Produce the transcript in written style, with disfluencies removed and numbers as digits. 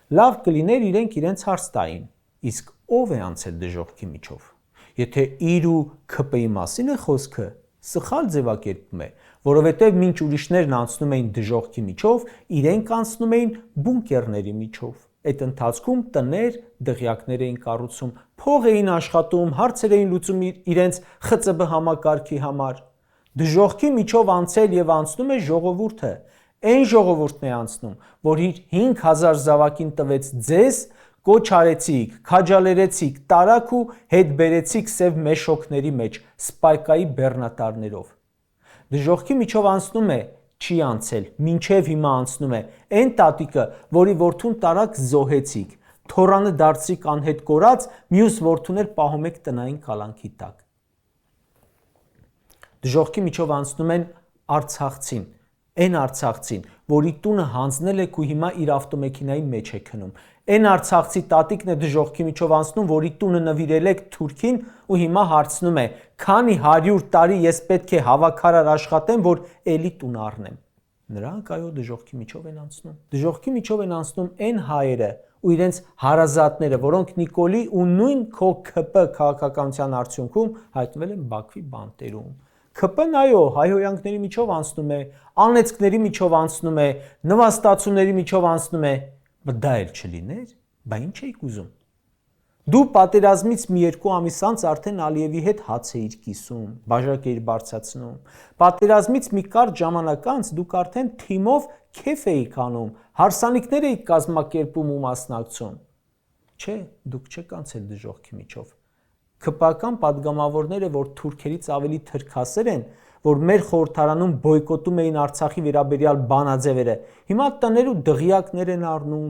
լավ կլիներ իրենք իրենց հարց տային, իսկ ով է անցել դժոխքի միջով։ Եթե իր ու ՔՊ-ի մասին է խոսքը, սխալ ձևակերպում է, որովհետև մինչ ուրիշներն անցնում էին դժոխքի միջով, իրենք անցնում էին բունկերների միջով։ Այդ ընթացքում տներ, դղյակներ էին կառուցում, փող էին աշխատում, հարցեր էին լուծում իրենց ԽԾԲ համակարգի համար։ Դժոխքի միջով անցել եւ անցնում է ժողովուրդը։ Այն ժողովուրդն է անցնում, որ իր 5000 զավակին տվեց ձեզ, կոչ արեցիք, քաջալերեցիք, տարաք ու հետ բերեցիք սև մեշոքների մեջ, սպայկայի բեռնատարներով։ Դժոխքի միջով անցնում է, չի անցել, մինչև հիմա անցնում է այն տատիկը, որի որդուն տարաք զոհեցիք, թորանը դարձրիք անհետ կորած, մյուս որդուն էլ պահում եք տնային կալանքի տակ։ Դժոխքի միջով անցնում են արցախցին, այն արցախցին, որի տունը հանձնել եք ու հիմա իր ավտոմեքենայի մեջ է քնում։ Այն արցախցի տատիկն է դժոխքի միջով անցնում, որի տունը նվիրել եք Թուրքին ու հիմա հարցնում է, քանի 100 տարի ես պետք է հավաքարար աշխատեմ, որ էլի տուն առնեմ։ Նրանք այո դժոխքի միջով են անցնում։ Դժոխքի միջով են անցնում այն հայերը ու իրենց հարազատները, որոնք Նիկոլի ու նույն քո ՔՊ քաղաքականության արդյունքում հայտնվել են Բաքվի բանտերում։ ՔՊ-ն այո հայհոյանքների միջով անցնում է, անեծքների միջով անցնում է, նվաստացումների միջով անցնում է, բայց դա էլ չլիներ, բա ինչ էիք ուզում։ Դու պատերազմից մի 2 ամիս անց արդեն Ալիևի հետ հաց էիր կիսում, բաժակ էիր բարձրացնում։ Պատերազմից մի կարճ ժամանակ անց դուք արդեն թիմով քեֆ էիք անում, հարսանիքներ էիք կազմակերպում ու մասնակցում։ Չէ, դուք չեք անցել դժոխքի միջով։ ՔՊ-ական падգամավորները, որ թուրքերից ավելի թրքասեր են, որ մեր խորհրդարանում բոյկոտում էին Արցախի վերաբերյալ բանաձևերը, հիմա տներ ու դղյակներ են առնում,